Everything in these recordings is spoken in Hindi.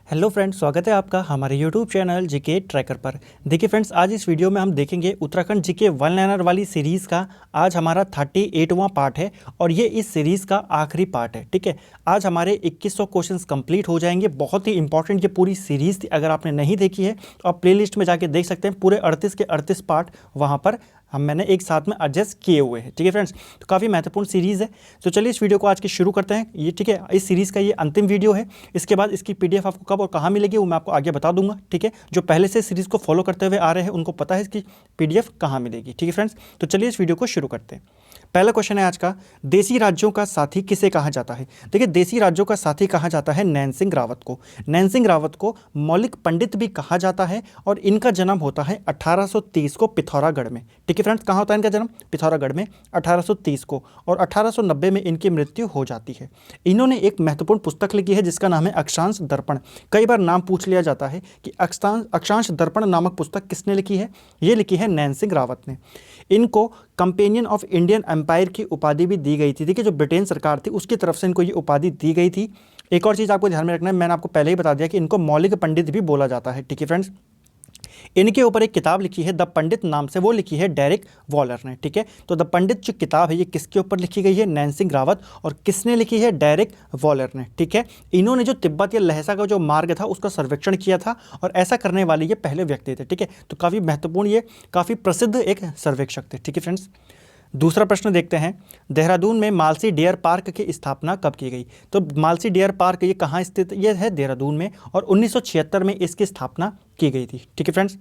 हेलो फ्रेंड्स, स्वागत है आपका हमारे यूट्यूब चैनल जीके ट्रैकर पर। देखिए फ्रेंड्स, आज इस वीडियो में हम देखेंगे उत्तराखंड जीके वन लाइनर वाली सीरीज़ का आज हमारा 38वां पार्ट है और ये इस सीरीज़ का आखिरी पार्ट है। ठीक है, आज हमारे 2100 क्वेश्चंस कंप्लीट हो जाएंगे। बहुत ही इंपॉर्टेंट ये पूरी सीरीज़ थी। अगर आपने नहीं देखी है तो आप प्लेलिस्ट में जाके देख सकते हैं। पूरे 38 के 38 पार्ट वहाँ पर मैंने एक साथ में एडजस्ट किए हुए हैं। ठीक है फ्रेंड्स, तो काफ़ी महत्वपूर्ण सीरीज़ है। तो चलिए इस वीडियो को आज के शुरू करते हैं। ये ठीक है, इस सीरीज़ का ये अंतिम वीडियो है। इसके बाद इसकी पीडीएफ आपको कब और कहाँ मिलेगी वो मैं आपको आगे बता दूंगा। ठीक है, जो पहले से सीरीज़ को फॉलो करते हुए आ रहे हैं उनको पता है इसकी पीडीएफ कहाँ मिलेगी। ठीक है फ्रेंड्स, तो चलिए इस वीडियो को शुरू करते हैं। पहला क्वेश्चन है आज का, देसी राज्यों का साथी किसे कहा जाता है। देखिए, देसी राज्यों का साथी कहा जाता है नैन सिंह रावत को। नैन सिंह रावत को मौलिक पंडित भी कहा जाता है और इनका जन्म होता है 1830 को पिथौरागढ़ में। ठीक है फ्रेंड्स, कहाँ होता है इनका जन्म? पिथौरागढ़ में 1830 को, और 1890 में इनकी मृत्यु हो जाती है। इन्होंने एक महत्वपूर्ण पुस्तक लिखी है जिसका नाम है अक्षांश दर्पण। कई बार नाम पूछ लिया जाता है कि अक्षांश दर्पण नामक पुस्तक किसने लिखी है? ये लिखी है नैन सिंह रावत ने। इनको कंपेनियन ऑफ इंडियन एम्पायर की उपाधि भी दी गई थी। देखिए, जो ब्रिटेन सरकार थी उसकी तरफ से इनको ये उपाधि दी गई थी। एक और चीज़ आपको ध्यान में रखना है, मैंने आपको पहले ही बता दिया कि इनको मौलिक पंडित भी बोला जाता है। ठीक है फ्रेंड्स, इनके ऊपर एक किताब लिखी है द पंडित नाम से, वो लिखी है डेरिक वॉलर ने। ठीक है, तो द पंडित जो किताब है ये किसके ऊपर लिखी गई है? नैन सिंह रावत। और किसने लिखी है? डेरिक वॉलर ने। ठीक है, इन्होंने जो तिब्बत या लहसा का जो मार्ग था उसका सर्वेक्षण किया था और ऐसा करने वाले ये पहले व्यक्ति थे। ठीक है, तो काफ़ी महत्वपूर्ण, ये काफ़ी प्रसिद्ध एक सर्वेक्षक थे। ठीक है फ्रेंड्स, दूसरा प्रश्न देखते हैं, देहरादून में मालसी डियर पार्क की स्थापना कब की गई? तो मालसी डियर पार्क ये कहाँ स्थित? ये है देहरादून में और 1976 में इसकी स्थापना की गई थी। ठीक है फ्रेंड्स,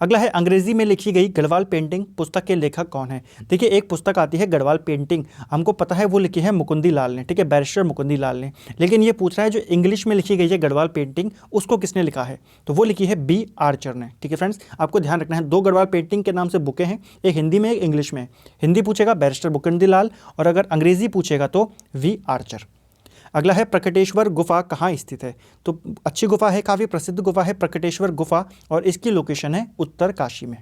अगला है, अंग्रेजी में लिखी गई गढ़वाल पेंटिंग पुस्तक के लेखक कौन है? देखिए, एक पुस्तक आती है गढ़वाल पेंटिंग, हमको पता है वो लिखी है मुकुंदी लाल ने। ठीक है, बैरिस्टर मुकुंदी लाल ने। लेकिन ये पूछ रहा है जो इंग्लिश में लिखी गई है गढ़वाल पेंटिंग उसको किसने लिखा है? तो वो लिखी है बी आर्चर ने। ठीक है फ्रेंड्स, आपको ध्यान रखना है, दो गढ़वाल पेंटिंग के नाम से बुकें हैं, एक हिंदी में एक इंग्लिश में। हिंदी पूछेगा बैरिस्टर मुकुंदी लाल और अगर अंग्रेजी पूछेगा तो वी आर्चर। अगला है, प्रकटेश्वर गुफा कहाँ स्थित है? तो अच्छी गुफा है, काफ़ी प्रसिद्ध गुफा है प्रकटेश्वर गुफा और इसकी लोकेशन है उत्तर काशी में।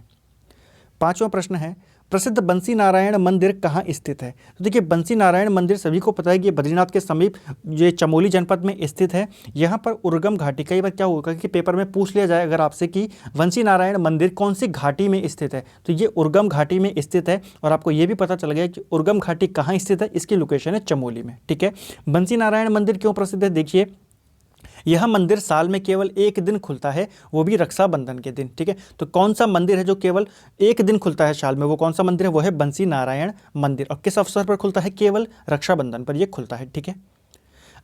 पांचवा प्रश्न है, प्रसिद्ध बंसी नारायण मंदिर कहाँ स्थित है? तो देखिए, बंसी नारायण मंदिर सभी को पता है कि बद्रीनाथ के समीप ये चमोली जनपद में स्थित है। यहाँ पर उर्गम घाटी, कई बार क्या होगा कि पेपर में पूछ लिया जाए अगर आपसे कि बंसी नारायण मंदिर कौन सी घाटी में स्थित है, तो ये उर्गम घाटी में स्थित है। और आपको ये भी पता चल गया कि उर्गम घाटी कहाँ स्थित है, इसकी लोकेशन है चमोली में। ठीक है, बंसी नारायण मंदिर क्यों प्रसिद्ध है? देखिए, यह मंदिर साल में केवल एक दिन खुलता है, वो भी रक्षाबंधन के दिन। ठीक है, तो कौन सा मंदिर है जो केवल एक दिन खुलता है साल में? वो कौन सा मंदिर है? वो है बंसी नारायण मंदिर। और किस अवसर पर खुलता है? केवल रक्षाबंधन पर ये खुलता है। ठीक है,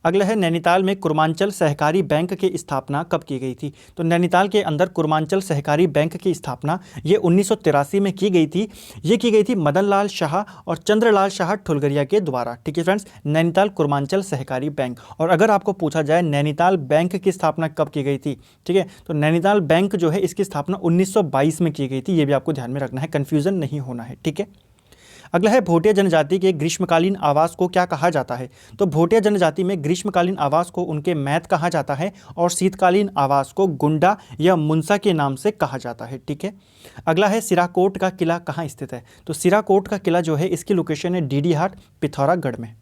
अगला है, नैनीताल में कुर्मांचल सहकारी बैंक की स्थापना कब की गई थी? तो नैनीताल के अंदर कुर्मांचल सहकारी बैंक की स्थापना ये 1983 में की गई थी। ये की गई थी मदन लाल शाह और चंद्रलाल शाह ठुलगरिया के द्वारा। ठीक है फ्रेंड्स, नैनीताल कुर्मांचल सहकारी बैंक। और अगर आपको पूछा जाए नैनीताल बैंक की स्थापना कब की गई थी, ठीक है, तो नैनीताल बैंक जो है इसकी स्थापना 1922 में की गई थी। ये भी आपको ध्यान में रखना है, कन्फ्यूजन नहीं होना है। ठीक है, अगला है, भोटिया जनजाति के ग्रीष्मकालीन आवास को क्या कहा जाता है? तो भोटिया जनजाति में ग्रीष्मकालीन आवास को उनके मैत कहा जाता है और शीतकालीन आवास को गुंडा या मुंसा के नाम से कहा जाता है। ठीक है, अगला है, सिराकोट का किला कहाँ स्थित है? तो सिराकोट का किला जो है इसकी लोकेशन है डीडी हाट पिथौरागढ़ में।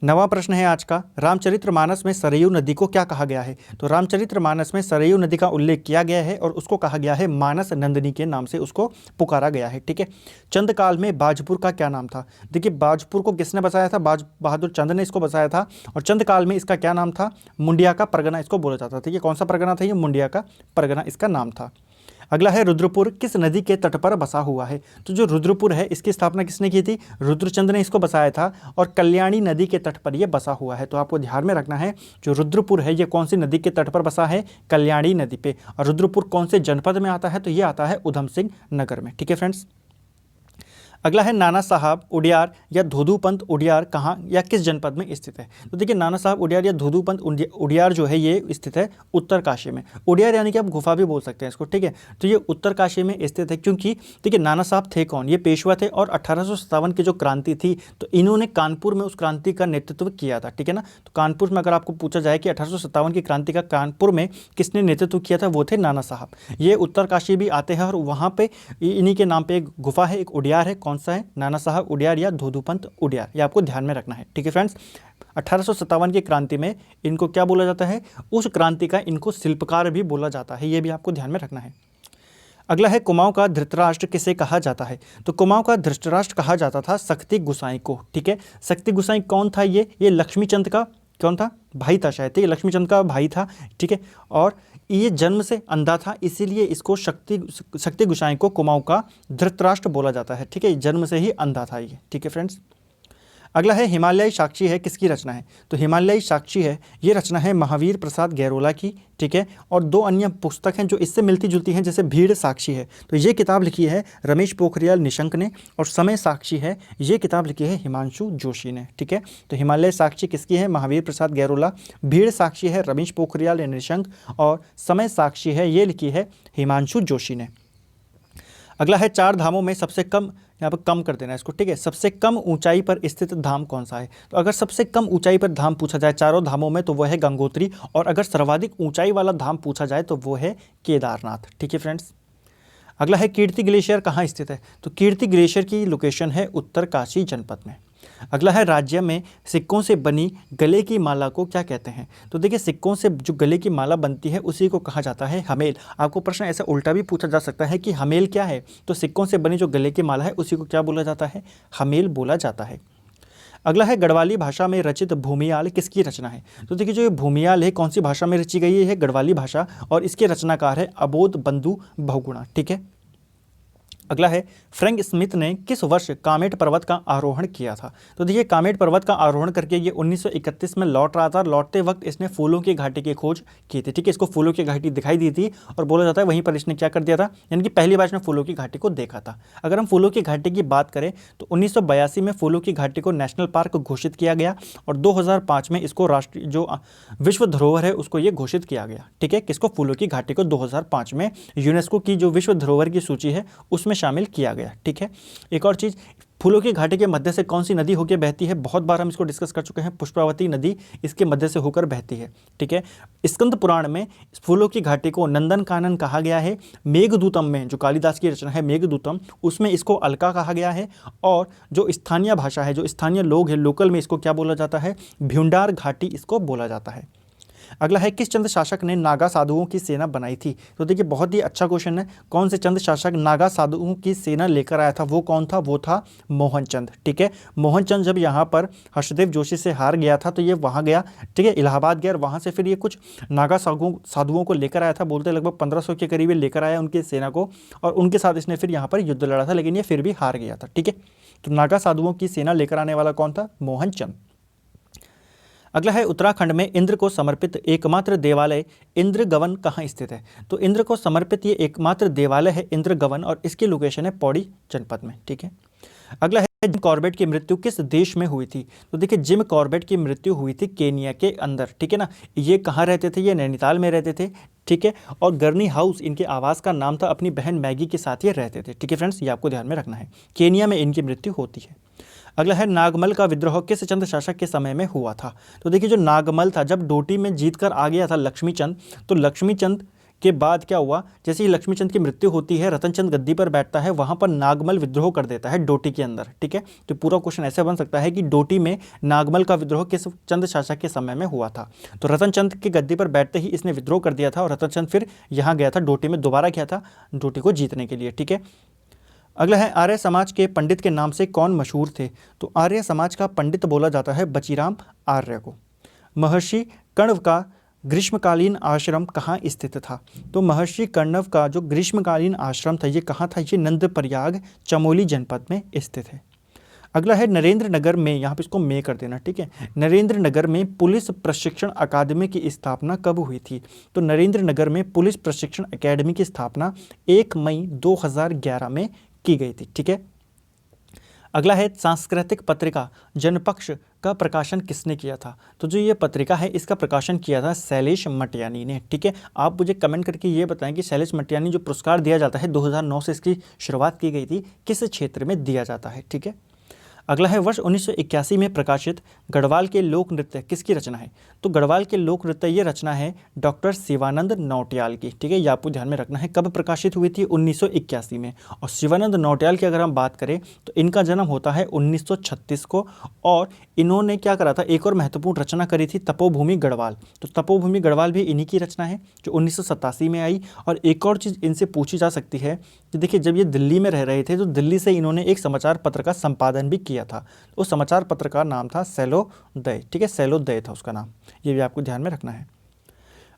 नवा प्रश्न है आज का, रामचरितमानस में सरयू नदी को क्या कहा गया है? तो रामचरितमानस में सरयू नदी का उल्लेख किया गया है और उसको कहा गया है मानस नंदिनी के नाम से उसको पुकारा गया है। ठीक है, चंदकाल में बाजपुर का क्या नाम था? देखिए, बाजपुर को किसने बसाया था? बाज बहादुर चंद ने इसको बसाया था। और चंदकाल में इसका क्या नाम था? मुंडिया का परगना इसको बोला जाता था। ठीक है, कौन सा परगना था? ये मुंडिया का परगना इसका नाम था। अगला है, रुद्रपुर किस नदी के तट पर बसा हुआ है? तो जो रुद्रपुर है इसकी स्थापना किसने की थी? रुद्रचंद ने इसको बसाया था और कल्याणी नदी के तट पर यह बसा हुआ है। तो आपको ध्यान में रखना है, जो रुद्रपुर है ये कौन सी नदी के तट पर बसा है? कल्याणी नदी पे। और रुद्रपुर कौन से जनपद में आता है? तो ये आता है उधम सिंह नगर में। ठीक है फ्रेंड्स, अगला है, नाना साहब उडियार या धोधूपंत उडियार कहाँ या किस जनपद में स्थित है? तो देखिए, नाना साहब उडियार या धोधूपंत उडियार जो है ये स्थित है उत्तर काशी में। उडियार यानी कि आप गुफा भी बोल सकते हैं इसको। ठीक है, तो ये उत्तर काशी में स्थित है क्योंकि देखिए, नाना साहब थे कौन? ये पेशवा थे और 1857 की जो क्रांति थी तो इन्होंने कानपुर में उस क्रांति का नेतृत्व किया था। ठीक है ना, तो कानपुर में अगर आपको पूछा जाए कि 1857 की क्रांति का कानपुर में किसने नेतृत्व किया था, वो थे नाना साहब। ये उत्तर काशी भी आते हैं और वहाँ पे इन्हीं के नाम पे एक गुफा है, एक उडियार है। कौन सा है, नाना साहब उडियार या धोधुपंत उडियार, ये आपको ध्यान में रखना है। ठीक है फ्रेंड्स, 1857 की क्रांति में इनको क्या बोला जाता है, उस क्रांति का इनको शिल्पकार भी बोला जाता है, ये भी आपको ध्यान में रखना है। अगला है कुमाऊं का धृतराष्ट्र किसे कहा जाता है, तो कुमाऊं का धृतराष्ट्र कहा जाता था शक्ति गोसाई को। ठीक है, शक्ति गोसाई कौन था, ये लक्ष्मीचंद का कौन था, भाई था शायद, ये लक्ष्मीचंद का भाई था। ठीक है, और ये जन्म से अंधा था, इसीलिए इसको शक्ति गोसाई को कुमाऊं का धृतराष्ट्र बोला जाता है। ठीक है, जन्म से ही अंधा था ये। ठीक है फ्रेंड्स, अगला है हिमालयी साक्षी है किसकी रचना है, तो हिमालयी साक्षी है ये रचना है महावीर प्रसाद गैरोला की। ठीक है, और दो अन्य पुस्तक हैं जो इससे मिलती जुलती हैं, जैसे भीड़ साक्षी है तो ये किताब लिखी है रमेश पोखरियाल निशंक ने, और समय साक्षी है ये किताब लिखी है हिमांशु जोशी ने। ठीक है, तो हिमालय साक्षी किसकी है, महावीर प्रसाद गैरोला, भीड़ साक्षी है रमेश पोखरियाल निशंक, और समय साक्षी है ये लिखी है हिमांशु जोशी ने। अगला है चार धामों में सबसे कम, यहाँ पर कम कर देना है इसको। ठीक है, सबसे कम ऊंचाई पर स्थित धाम कौन सा है, तो अगर सबसे कम ऊंचाई पर धाम पूछा जाए चारों धामों में तो वह है गंगोत्री, और अगर सर्वाधिक ऊंचाई वाला धाम पूछा जाए तो वो है केदारनाथ। ठीक है फ्रेंड्स, अगला है कीर्ति ग्लेशियर कहाँ स्थित है, तो कीर्ति ग्लेशियर की लोकेशन है उत्तरकाशी जनपद में। अगला है राज्य में सिक्कों से बनी गले की माला को क्या कहते हैं, तो देखिए सिक्कों से जो गले की माला बनती है उसी को कहा जाता है हमेल। आपको प्रश्न ऐसा उल्टा भी पूछा जा सकता है कि हमेल क्या है, तो सिक्कों से बनी जो गले की माला है उसी को क्या बोला जाता है, हमेल बोला जाता है। अगला है गढ़वाली भाषा में रचित भूमियाल किसकी रचना है, तो देखिए जो ये भूमियाल है कौन सी भाषा में रची गई है, गढ़वाली भाषा, और इसके रचनाकार है अबोध बंधु बहुगुणा। ठीक है, अगला है फ्रैंक स्मिथ ने किस वर्ष कामेट पर्वत का आरोहण किया था, तो देखिए कामेट पर्वत का आरोहण करके ये 1931 में लौट रहा था। लौटते वक्त इसने फूलों की घाटी की खोज की थी। ठीक है, इसको फूलों की घाटी दिखाई दी थी और बोला जाता है वहीं पर इसने क्या कर दिया था, यानी कि पहली बार इसने फूलों की घाटी को देखा था। अगर हम फूलों की घाटी की बात करें तो 1982 में फूलों की घाटी को नेशनल पार्क घोषित किया गया, और 2005 में इसको राष्ट्रीय जो विश्व धरोहर है उसको ये घोषित किया गया। ठीक है, किसको, फूलों की घाटी को 2005 में यूनेस्को की जो विश्व धरोहर की सूची है उसमें शामिल किया गया। ठीक है, एक और चीज़, फूलों की घाटी के मध्य से कौन सी नदी होकर बहती है, बहुत बार हम इसको डिस्कस कर चुके हैं, पुष्पावती नदी इसके मध्य से होकर बहती है। ठीक है, स्कंद पुराण में फूलों की घाटी को नंदन कानन कहा गया है। मेघदूतम में जो कालिदास की रचना है मेघदूतम, उसमें इसको अलका कहा गया है, और जो स्थानीय भाषा है, जो स्थानीय लोग हैं लोकल में, इसको क्या बोला जाता है, भ्यूंडार घाटी इसको बोला जाता है। अगला है किस चंद शासक ने नागा साधुओं की सेना बनाई थी, तो देखिए बहुत ही अच्छा क्वेश्चन है, कौन से चंद शासक नागा साधुओं की सेना लेकर आया था, वो कौन था, वो था मोहनचंद। ठीक है, मोहनचंद जब यहाँ पर हर्षदेव जोशी से हार गया था तो ये वहाँ गया, ठीक है, इलाहाबाद गया, और वहाँ से फिर ये कुछ नागा साधुओं को लेकर आया था, बोलते लगभग 1500 के करीब लेकर आया उनकी सेना को, और उनके साथ इसने फिर यहाँ पर युद्ध लड़ा था, लेकिन ये फिर भी हार गया था। ठीक है, तो नागा साधुओं की सेना लेकर आने वाला कौन था, मोहनचंद। अगला है उत्तराखंड में इंद्र को समर्पित एकमात्र देवालय इंद्रगवन कहाँ स्थित है, तो इंद्र को समर्पित ये एकमात्र देवालय है इंद्रगवन, और इसकी लोकेशन है पौड़ी जनपद में। ठीक है, अगला है जिम कॉर्बेट की मृत्यु किस देश में हुई थी, तो देखिए जिम कॉर्बेट की मृत्यु हुई थी केनिया के अंदर। ठीक है ना, ये कहाँ रहते थे, ये नैनीताल में रहते थे। ठीक है, और गर्नी हाउस इनके आवास का नाम था, अपनी बहन मैगी के साथ ये रहते थे। ठीक है फ्रेंड्स, ये आपको ध्यान में रखना है, केनिया में इनकी मृत्यु होती है। अगला है नागमल का विद्रोह किस चंद शासक के समय में हुआ था, तो देखिए जो नागमल था, जब डोटी में जीत कर आ गया था लक्ष्मीचंद, तो लक्ष्मीचंद के बाद क्या हुआ, जैसे ही लक्ष्मीचंद की मृत्यु होती है, रतनचंद गद्दी पर बैठता है, वहाँ पर नागमल विद्रोह कर देता है डोटी के अंदर। ठीक है, तो पूरा क्वेश्चन ऐसे बन सकता है कि डोटी में नागमल का विद्रोह किस चंद शासक के समय में हुआ था, तो रतनचंद की गद्दी पर बैठते ही इसने विद्रोह कर दिया था, और रतनचंद फिर यहाँ गया था डोटी में, दोबारा गया था डोटी को जीतने के लिए। ठीक है, अगला है आर्य समाज के पंडित के नाम से कौन मशहूर थे, तो आर्य समाज का पंडित बोला जाता है बचीराम आर्य को। महर्षि कण्व का ग्रीष्मकालीन आश्रम कहाँ स्थित था, तो महर्षि कण्व का जो ग्रीष्मकालीन आश्रम था ये कहाँ था, ये नंदप्रयाग चमोली जनपद में स्थित है। अगला है नरेंद्र नगर में, यहाँ पे इसको में कर देना। ठीक है, नरेंद्र नगर में पुलिस प्रशिक्षण अकादमी की स्थापना कब हुई थी, तो नरेंद्र नगर में पुलिस प्रशिक्षण अकेडमी की स्थापना 1 मई 2011 में की गई थी। ठीक है, अगला है सांस्कृतिक पत्रिका जनपक्ष का प्रकाशन किसने किया था, तो जो ये पत्रिका है इसका प्रकाशन किया था शैलेश मटियानी ने। ठीक है, आप मुझे कमेंट करके ये बताएं कि शैलेश मटियानी जो पुरस्कार दिया जाता है 2009 से इसकी शुरुआत की गई थी, किस क्षेत्र में दिया जाता है। ठीक है, अगला है वर्ष 1981 में प्रकाशित गढ़वाल के लोक नृत्य किसकी रचना है? तो गढ़वाल के लोक नृत्य ये रचना है डॉक्टर शिवानंद नौटियाल की। ठीक है, ये आपको ध्यान में रखना है। कब प्रकाशित हुई थी? 1981 में। और शिवानंद नौटियाल की अगर हम बात करें तो इनका जन्म होता है 1936 को, और इन्होंने क्या करा था, एक और महत्वपूर्ण रचना करी थी, तपोभूमि गढ़वाल। तो तपोभूमि गढ़वाल भी इन्हीं की रचना है जो 1987 में आई। और एक और चीज़ इनसे पूछी जा सकती है कि देखिए, जब ये दिल्ली में रह रहे थे तो दिल्ली से इन्होंने एक समाचार पत्र का संपादन भी किया था। उस समाचार पत्र का नाम था सैलोदय। ठीक है, सैलोदय था उसका नाम, ये भी आपको ध्यान में रखना है।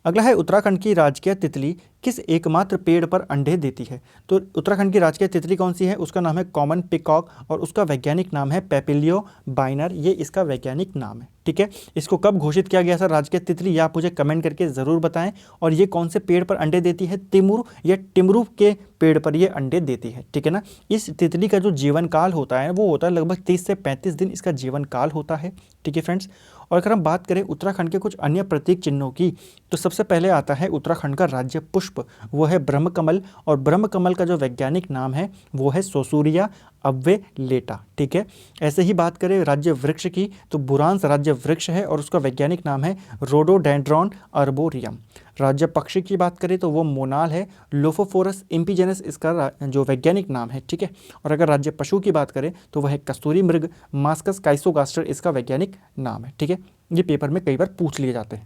अगला है उत्तराखंड की राजकीय तितली किस एकमात्र पेड़ पर अंडे देती है? तो उत्तराखंड की राजकीय तितली कौन सी है? उसका नाम है कॉमन पिकॉक और उसका वैज्ञानिक नाम है पेपिलियो बाइनर, ये इसका वैज्ञानिक नाम है। ठीक है, इसको कब घोषित किया गया था राजकीय तितली, ये आप मुझे कमेंट करके ज़रूर बताएं। और ये कौन से पेड़ पर अंडे देती है? तिमुर या टिमरू के पेड़ पर ये अंडे देती है। ठीक है ना। इस तितली का जो जीवन काल होता है वो होता है लगभग 30 से 35 दिन इसका जीवन काल होता है। ठीक है फ्रेंड्स। और अगर हम बात करें उत्तराखंड के कुछ अन्य प्रतीक चिन्हों की, तो सबसे पहले आता है उत्तराखंड का राज्य पुष्प, वो है ब्रह्मकमल। और ब्रह्मकमल का जो वैज्ञानिक नाम है वो है सोसूरिया अव्वेलेटा। ठीक है। ऐसे ही बात करें राज्य वृक्ष की, तो बुरांस राज्य वृक्ष है और उसका वैज्ञानिक नाम है रोडोडेंड्रॉन अर्बोरियम। राज्य पक्षी की बात करें तो वो मोनाल है, लोफोफोरस इम्पीजेनस इसका जो वैज्ञानिक नाम है। ठीक है। और अगर राज्य पशु की बात करें तो वह है कस्तूरी मृग, मास्कस काइसोगास्टर इसका वैज्ञानिक नाम है। ठीक है, ये पेपर में कई बार पूछ लिए जाते हैं।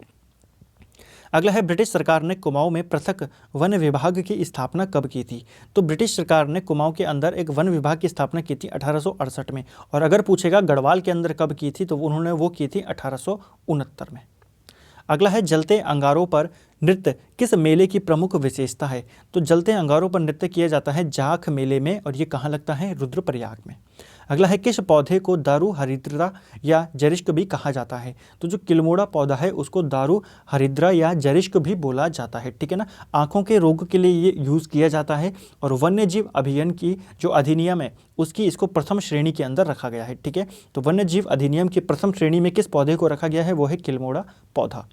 अगला है ब्रिटिश सरकार ने कुमाऊं में पृथक वन विभाग की स्थापना कब की थी? तो ब्रिटिश सरकार ने कुमाऊं के अंदर एक वन विभाग की स्थापना की थी 1868 में। और अगर पूछेगा गढ़वाल के अंदर कब की थी, तो उन्होंने वो की थी 1869 में। अगला है जलते अंगारों पर नृत्य किस मेले की प्रमुख विशेषता है? तो जलते अंगारों पर नृत्य किया जाता है जाख मेले में, और ये कहाँ लगता है? रुद्रप्रयाग में। अगला है किस पौधे को दारू हरिद्रा या जरिश्क भी कहा जाता है? तो जो किलमोड़ा पौधा है उसको दारू हरिद्रा या जरिश्क भी बोला जाता है। ठीक है ना। आँखों के रोग के लिए ये यूज़ किया जाता है, और वन्य जीव अभियान की जो अधिनियम है उसकी इसको प्रथम श्रेणी के अंदर रखा गया है। ठीक है। तो वन्य जीव अधिनियम की प्रथम श्रेणी में किस पौधे को रखा गया है? वो है किलमोड़ा पौधा।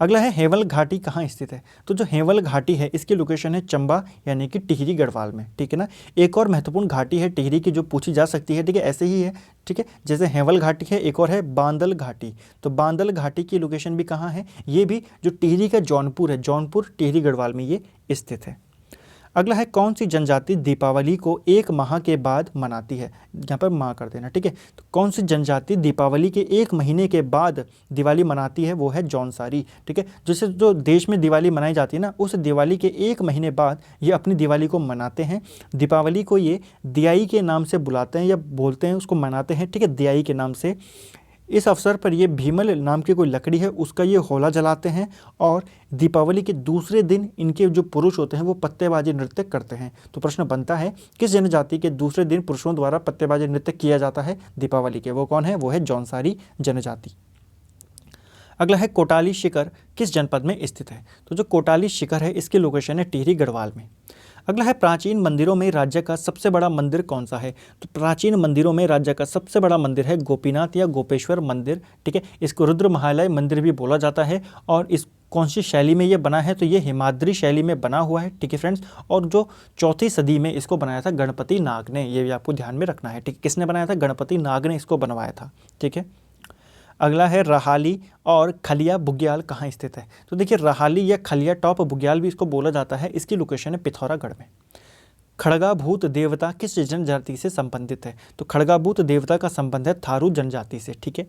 अगला है हेवल घाटी कहाँ स्थित है? तो जो हेवल घाटी है इसकी लोकेशन है चंबा यानी कि टिहरी गढ़वाल में। ठीक है ना। एक और महत्वपूर्ण घाटी है टिहरी की जो पूछी जा सकती है। ठीक है, ऐसे ही है। ठीक है, जैसे हेवल घाटी है, एक और है बांदल घाटी। तो बांदल घाटी की लोकेशन भी कहाँ है? ये भी जो टिहरी का जौनपुर है, जौनपुर टिहरी गढ़वाल में ये स्थित है। अगला है कौन सी जनजाति दीपावली को एक माह के बाद मनाती है? यहाँ पर माह कर देना। ठीक है। तो कौन सी जनजाति दीपावली के एक महीने के बाद दिवाली मनाती है? वो है जौनसारी। ठीक है। जैसे जो देश में दिवाली मनाई जाती है ना, उस दिवाली के एक महीने बाद ये अपनी दिवाली को मनाते हैं। दीपावली को ये दियाई के नाम से बुलाते हैं या बोलते हैं, उसको मनाते हैं। ठीक है, दियाई के नाम से। इस अवसर पर ये भीमल नाम की कोई लकड़ी है उसका ये होला जलाते हैं, और दीपावली के दूसरे दिन इनके जो पुरुष होते हैं वो पत्तेबाजी नृत्य करते हैं। तो प्रश्न बनता है किस जनजाति के दूसरे दिन पुरुषों द्वारा पत्तेबाजी नृत्य किया जाता है दीपावली के? वो कौन है? वो है जौनसारी जनजाति। अगला है कोटाली शिखर किस जनपद में स्थित है? तो जो कोटाली शिखर है इसकी लोकेशन है टिहरी गढ़वाल में। अगला है प्राचीन मंदिरों में राज्य का सबसे बड़ा मंदिर कौन सा है? तो प्राचीन मंदिरों में राज्य का सबसे बड़ा मंदिर है गोपीनाथ या गोपेश्वर मंदिर। ठीक है, इसको रुद्र महालय मंदिर भी बोला जाता है। और इस कौन सी शैली में ये बना है? तो ये हिमाद्री शैली में बना हुआ है। ठीक है फ्रेंड्स। और जो 4वीं सदी में इसको बनाया था गणपति नाग ने, ये भी आपको ध्यान में रखना है। ठीक है, किसने बनाया था? गणपति नाग ने इसको बनवाया था। ठीक है। अगला है रहाली और खलिया बुग्याल कहाँ स्थित है? तो देखिए, रहाली या खलिया टॉप बुग्याल भी इसको बोला जाता है। इसकी लोकेशन है पिथौरागढ़ में। खड़गाभूत देवता किस जनजाति से संबंधित है? तो खड़गाभूत देवता का संबंध है थारू जनजाति से। ठीक है।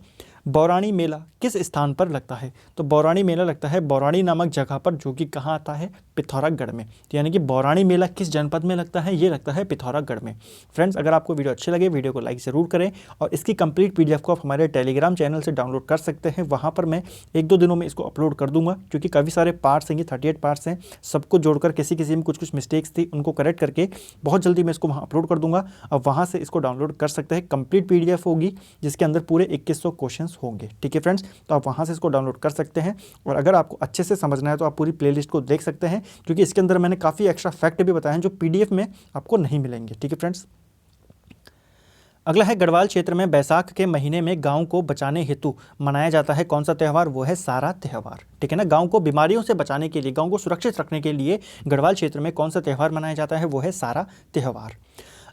बौराणी मेला किस स्थान पर लगता है? तो बौराणी मेला लगता है बौराणी नामक जगह पर, जो कि कहाँ आता है? पिथौरागढ़ में। तो यानी कि बौराणी मेला किस जनपद में लगता है? ये लगता है पिथौरागढ़ में। फ्रेंड्स, अगर आपको वीडियो अच्छी लगे वीडियो को लाइक ज़रूर करें, और इसकी कंप्लीट पीडीएफ को आप हमारे टेलीग्राम चैनल से डाउनलोड कर सकते हैं। वहाँ पर मैं 1-2 दिनों में इसको अपलोड कर दूंगा, क्योंकि काफ़ी सारे पार्ट्स हैं, 38 पार्ट्स हैं। सबको जोड़कर किसी में कुछ मिस्टेक्स थी उनको करेक्ट करके बहुत जल्दी मैं इसको वहाँ अपलोड कर दूंगा। अब वहाँ से इसको डाउनलोड कर सकते हैं। कंप्लीट पीडीएफ होगी जिसके अंदर पूरे 2100 क्वेश्चंस होंगे। ठीक है फ्रेंड्स, तो आप वहाँ से इसको डाउनलोड कर सकते हैं। और अगर आपको अच्छे से समझना है तो आप पूरी प्लेलिस्ट को देख सकते हैं, क्योंकि इसके अंदर मैंने काफ़ी एक्स्ट्रा फैक्ट भी बताए हैं जो पीडीएफ में आपको नहीं मिलेंगे। ठीक है फ्रेंड्स। अगला है गढ़वाल क्षेत्र में बैसाख के महीने में गांव को बचाने हेतु मनाया जाता है कौन सा त्यौहार? वो है सारा त्यौहार। ठीक है ना। गांव को बीमारियों से बचाने के लिए, गांव को सुरक्षित रखने के लिए गढ़वाल क्षेत्र में कौन सा त्यौहार मनाया जाता है? वो है सारा त्यौहार।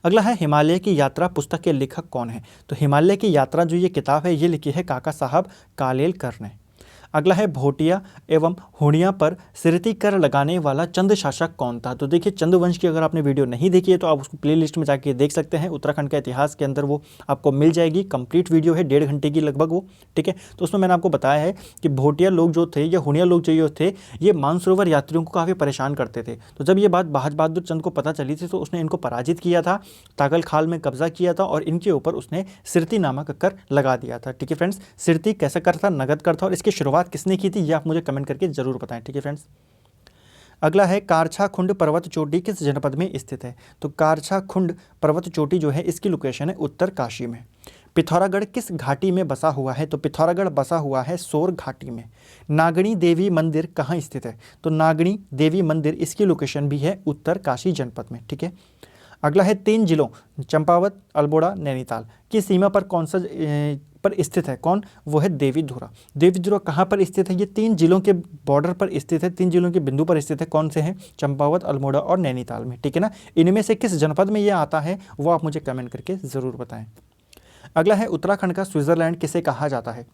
अगला है हिमालय की यात्रा पुस्तक के लेखक कौन है? तो हिमालय की यात्रा जो ये किताब है ये लिखी है काका साहब कालेलकर ने। अगला है भोटिया एवं हुणिया पर सिरती कर लगाने वाला चंद शासक कौन था? तो देखिए चंद्रवंश की अगर आपने वीडियो नहीं देखी है तो आप उसको प्लेलिस्ट में जाके देख सकते हैं, उत्तराखंड का इतिहास के अंदर वो आपको मिल जाएगी। कंप्लीट वीडियो है 1.5 घंटे की लगभग वो, ठीक है। तो उसमें मैंने आपको बताया है कि भोटिया लोग जो थे या हुणिया लोग जो थे ये मानसरोवर यात्रियों को काफ़ी परेशान करते थे। तो जब ये बात बहादुर चंद को पता चली थी तो उसने इनको पराजित किया था, तागल खाल में कब्जा किया था और इनके ऊपर उसने सिरती नामक कर लगा दिया था, ठीक है फ्रेंड्स। सिरती कैसा कर था? नगद कर था। और इसकी शुरुआत किसने की थी ये आप मुझे कमेंट करके जरूर बताएं, ठीक है फ्रेंड्स। अगला है कारछा खुंड पर्वत चोटी किस जनपद में स्थित है? तो कारछा खुंड पर्वत चोटी जो है इसकी लोकेशन है उत्तर काशी में। पिथौरागढ़ किस घाटी में बसा हुआ है? तो पिथौरागढ़ बसा हुआ है सोर घाटी में। नागणी देवी मंदिर कहाँ स्थित है? तो नागणी देवी मंदिर इसकी लोकेशन भी है उत्तर काशी जनपद में, ठीक है। अगला है 3 जिलों चंपावत, अल्मोड़ा, नैनीताल की सीमा पर कौन सा पर स्थित है? कौन? वो है देवीधुरा। देवीधुरा कहाँ पर स्थित है? ये 3 जिलों के बॉर्डर पर स्थित है, 3 जिलों के बिंदु पर स्थित है। कौन से हैं? चंपावत, अल्मोड़ा और नैनीताल में, ठीक है ना। इनमें से किस जनपद में ये आता है वो आप मुझे कमेंट करके ज़रूर बताएं। अगला है उत्तराखंड का स्विट्जरलैंड किसे कहा जाता है?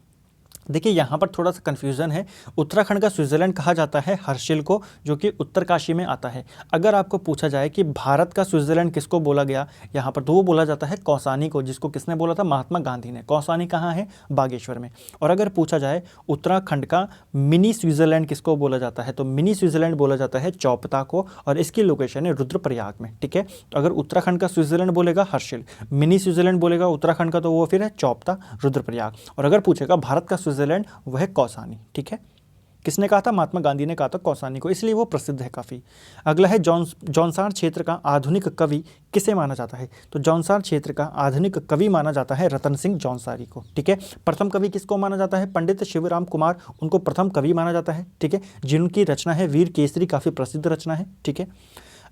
देखिए यहाँ पर थोड़ा सा कन्फ्यूज़न है। उत्तराखंड का स्विट्ज़रलैंड कहा जाता है हर्षिल को, जो कि उत्तरकाशी में आता है। अगर आपको पूछा जाए कि भारत का स्विट्ज़रलैंड किसको बोला गया यहाँ पर, तो वो बोला जाता है कौसानी को, जिसको किसने बोला था? महात्मा गांधी ने। कौसानी कहाँ है? बागेश्वर में। और अगर पूछा जाए उत्तराखंड का मिनी स्विट्ज़रलैंड किसको बोला जाता है, तो मिनी स्विट्ज़रलैंड बोला जाता है चौपता को, और इसकी लोकेशन है रुद्रप्रयाग में, ठीक है। तो अगर उत्तराखंड का स्विट्ज़रलैंड बोलेगा हर्षिल, मिनी स्विट्ज़रलैंड बोलेगा उत्तराखंड का तो वो फिर है चौपता, रुद्रप्रयाग। और अगर पूछेगा भारत का स्विट्ज़रलैंड वह है कौसानी, ठीक है। किसने कहा था? महात्मा गांधी ने कहा था कौसानी को, इसलिए वो प्रसिद्ध है काफ़ी। अगला है जौनसार क्षेत्र का आधुनिक कवि किसे माना जाता है? तो जौनसार क्षेत्र का आधुनिक कवि माना जाता है रतन सिंह जौनसारी को, ठीक है। प्रथम कवि किसको माना जाता है? पंडित शिवराम कुमार, उनको प्रथम कवि माना जाता है, ठीक है, जिनकी रचना है वीर केसरी, काफ़ी प्रसिद्ध रचना है, ठीक है।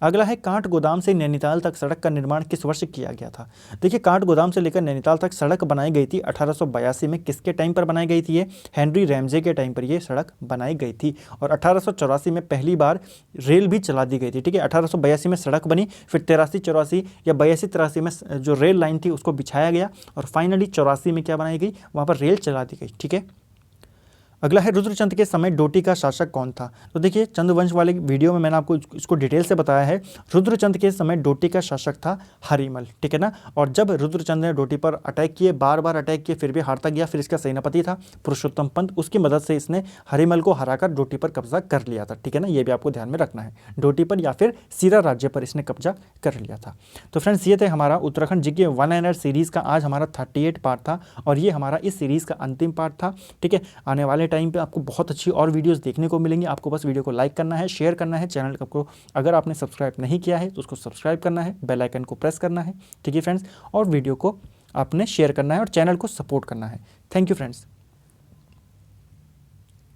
अगला है कांठ गोदाम से नैनीताल तक सड़क का निर्माण किस वर्ष किया गया था? देखिए कांठ गोदाम से लेकर नैनीताल तक सड़क बनाई गई थी 1882 में। किसके टाइम पर बनाई गई थी ये? हेनरी रैमजे के टाइम पर ये सड़क बनाई गई थी। और 1884 में पहली बार रेल भी चला दी गई थी, ठीक है। 1882 में सड़क बनी, फिर 83-84 या 82-83 में जो रेल लाइन थी उसको बिछाया गया, और फाइनली 84 में क्या बनाई गई? वहाँ पर रेल चला दी गई, ठीक है। अगला है रुद्रचंद के समय डोटी का शासक कौन था? तो देखिए चंद्रवंश वाले वीडियो में मैंने आपको इसको डिटेल से बताया है। रुद्रचंद के समय डोटी का शासक था हरिमल, ठीक है ना। और जब रुद्रचंद ने डोटी पर अटैक किए, बार बार अटैक किए, फिर भी हारता गया, फिर इसका सेनापति था पुरुषोत्तम पंत, उसकी मदद से इसने हरिमल को हराकर डोटी पर कब्जा कर लिया था, ठीक है ना। ये भी आपको ध्यान में रखना है, डोटी पर या फिर सीरा राज्य पर इसने कब्जा कर लिया था। तो फ्रेंड्स ये थे हमारा उत्तराखंड जीके 1 सीरीज़ का आज हमारा 38 पार्ट था, और ये हमारा इस सीरीज़ का अंतिम पार्ट था, ठीक है। आने वाले टाइम पे आपको बहुत अच्छी और वीडियोस देखने को मिलेंगी। आपको बस वीडियो को लाइक करना है, शेयर करना है, चैनल को अगर आपने सब्सक्राइब नहीं किया है तो उसको सब्सक्राइब करना है, बेल आइकन को प्रेस करना है, ठीक है फ्रेंड्स, और वीडियो को आपने शेयर करना है और चैनल को सपोर्ट करना है। Thank you friends.